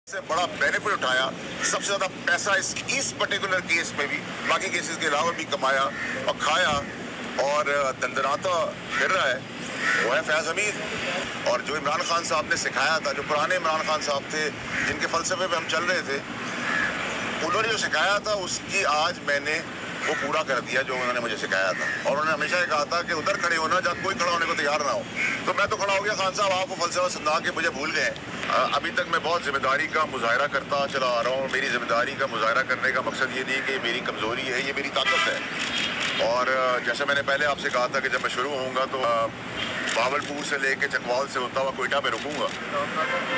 से बड़ा बेनिफिट उठाया, सबसे ज़्यादा पैसा इस पर्टिकुलर केस में भी, बाकी केसेस के अलावा भी कमाया और खाया और दंदनाता फिर रहा है, वो है फैज़ हमीद। और जो इमरान खान साहब ने सिखाया था, जो पुराने इमरान खान साहब थे जिनके फ़लसफ़े पे हम चल रहे थे, उन्होंने जो सिखाया था उसकी आज मैंने वो पूरा कर दिया जो उन्होंने मुझे सिखाया था। और उन्होंने हमेशा ये कहा था कि उधर खड़े होना जब कोई खड़ा होने को तैयार ना हो। तो मैं तो खड़ा हो गया। खान साहब आप वो फ़लसफ़ा सुना के मुझे भूल गए। अभी तक मैं बहुत ज़िम्मेदारी का मुजाहरा करता चला आ रहा हूँ। मेरी ज़िम्मेदारी का मुजाहरा करने का मकसद ये नहीं कि मेरी कमज़ोरी है, ये मेरी ताकत है। और जैसे मैंने पहले आपसे कहा था कि जब मैं शुरू होऊंगा तो बावलपुर से लेके चकवाल से होता हुआ कोयटा पे रुकूंगा।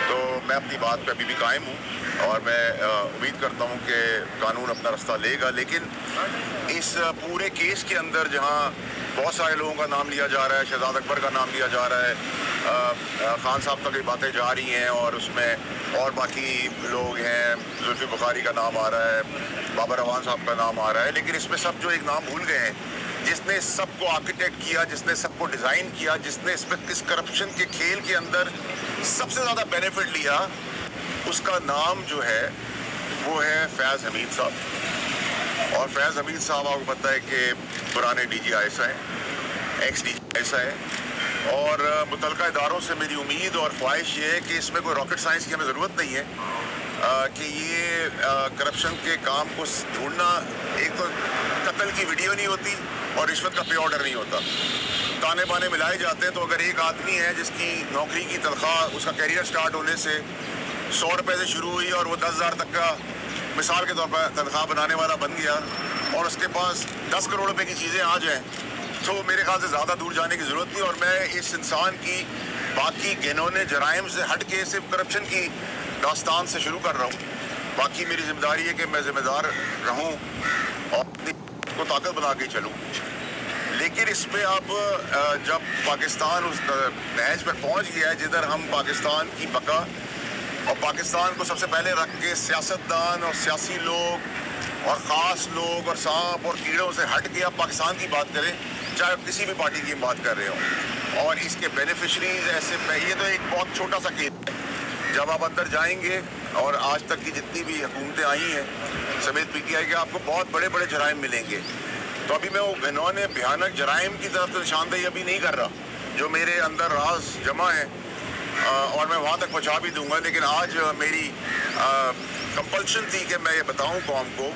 तो मैं अपनी बात पे अभी भी कायम हूँ और मैं उम्मीद करता हूँ कि कानून अपना रास्ता लेगा। लेकिन इस पूरे केस के अंदर जहाँ बहुत सारे लोगों का नाम लिया जा रहा है, शहजाद अकबर का नाम लिया जा रहा है, खान साहब तक ये बातें जा रही हैं और उसमें और बाकी लोग हैं, जुल्फ़ी बुखारी का नाम आ रहा है, बाबर अवान साहब का नाम आ रहा है, लेकिन इसमें सब जो एक नाम भूल गए हैं, जिसने सबको आर्किटेक्ट किया, जिसने सबको डिज़ाइन किया, जिसने इस करप्शन के खेल के अंदर सबसे ज़्यादा बेनिफिट लिया, उसका नाम जो है वो है फैज़ हमीद साहब। और फैज़ हमीद साहब आपको पता है कि पुराने DGI हैं, एक्स DGI हैं। और मुतलका इदारों से मेरी उम्मीद और ख्वाहिश ये है कि इसमें कोई रॉकेट साइंस की हमें ज़रूरत नहीं है कि ये करप्शन के काम को ढूंढना। एक तो कत्ल की वीडियो नहीं होती और रिश्वत का पे ऑर्डर नहीं होता, ताने बाने मिलाए जाते हैं। तो अगर एक आदमी है जिसकी नौकरी की तनख्वाह उसका कैरियर स्टार्ट होने से 100 रुपये से शुरू हुई और वो 10,000 तक का मिसाल के तौर पर तनख्वाह बनाने वाला बन गया और उसके पास 10 करोड़ रुपए की चीज़ें आ जाएं, तो मेरे ख्याल से ज़्यादा दूर जाने की ज़रूरत नहीं। और मैं इस इंसान की बाकी घिनौने जराइम से हट के सिर्फ करप्शन की दास्तान से शुरू कर रहा हूँ। बाकी मेरी जिम्मेदारी है कि मैं ज़िम्मेदार रहूँ और अपनी को ताकत बना के चलूँ। लेकिन इसमें अब जब पाकिस्तान उस नहज पर पहुँच गया है जिधर हम पाकिस्तान की बका और पाकिस्तान को सबसे पहले रख के सियासतदान और सियासी लोग और ख़ास लोग और सांप और कीड़ों से हट के आप पाकिस्तान की बात करें, चाहे किसी भी पार्टी की बात कर रहे हो, और इसके बेनिफिशरीज ऐसे, ये तो एक बहुत छोटा सा केस है। जब आप अंदर जाएंगे और आज तक की जितनी भी हुकूमतें आई हैं समेत PTI के, आपको बहुत बड़े बड़े जराइम मिलेंगे। तो अभी मैं वो घिनौने भयानक जराइम की तरफ तो निशानदेही अभी नहीं कर रहा, जो मेरे अंदर राज जमा है और मैं वहाँ तक पहुँचा भी दूंगा। लेकिन आज मेरी कंपल्शन थी कि मैं ये बताऊँ कौम को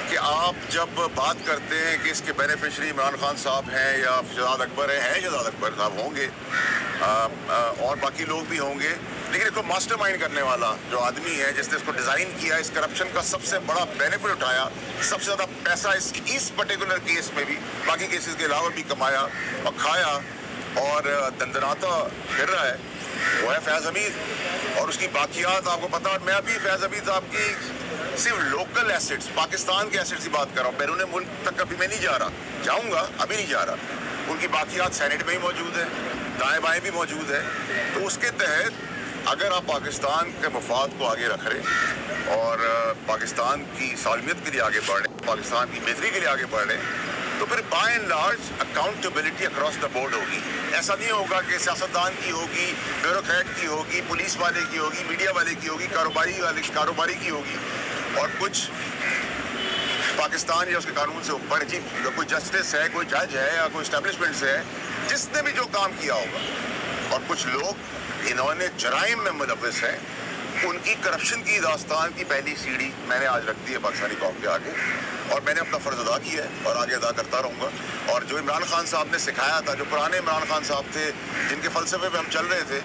कि आप जब बात करते हैं कि इसके बेनिफिशरी इमरान खान साहब हैं या शहजाद अकबर हैं शहजाद अकबर साहब होंगे और बाकी लोग भी होंगे, लेकिन इसको मास्टरमाइंड करने वाला जो आदमी है जिसने इसको डिज़ाइन किया, इस करप्शन का सबसे बड़ा बेनिफिट उठाया, सबसे ज़्यादा पैसा इस पर्टिकुलर केस में भी, बाकी केसेस के अलावा भी कमाया और खाया और दंदनाता फिर रहा है, वो है फैज़ हमीद। और उसकी बाकियात आपको पता है। मैं अभी फैज़ हमीद साहब की सिर्फ लोकल एसेट्स, पाकिस्तान के एसेट्स की बात कर रहा हूँ, बैरून मुल्क तक अभी मैं नहीं जा रहा, जाऊँगा, अभी नहीं जा रहा। उनकी बाकियात सेनेट में ही मौजूद है, दाएँ बाएँ भी मौजूद है। तो उसके तहत अगर आप पाकिस्तान के मफाद को आगे रख रहे और पाकिस्तान की सालमियत के लिए आगे बढ़ रहे, पाकिस्तान की बेहतरी के लिए आगे बढ़ रहे, तो फिर by and large accountability across the board होगी। ऐसा नहीं होगा कि सियासतदान की होगी, ब्यूरोक्रेट की होगी, पुलिस वाले की होगी, मीडिया वाले की होगी, कारोबारी की होगी, और कुछ पाकिस्तान या उसके कानून से ऊपर जी कोई जस्टिस है, कोई जज है या कोई इस्टेब्लिशमेंट से है जिसने भी जो काम किया होगा। और कुछ लोग इन्होंने जराइम में मुलव्वस हैं, उनकी करप्शन की दास्तान की पहली सीढ़ी मैंने आज रख दी है पाकिस्तानी कौम के आगे, और मैंने अपना फ़र्ज़ अदा किया है और आगे अदा करता रहूँगा। और जो इमरान खान साहब ने सिखाया था, जो पुराने इमरान खान साहब थे जिनके फ़लसफ़े पे हम चल रहे थे,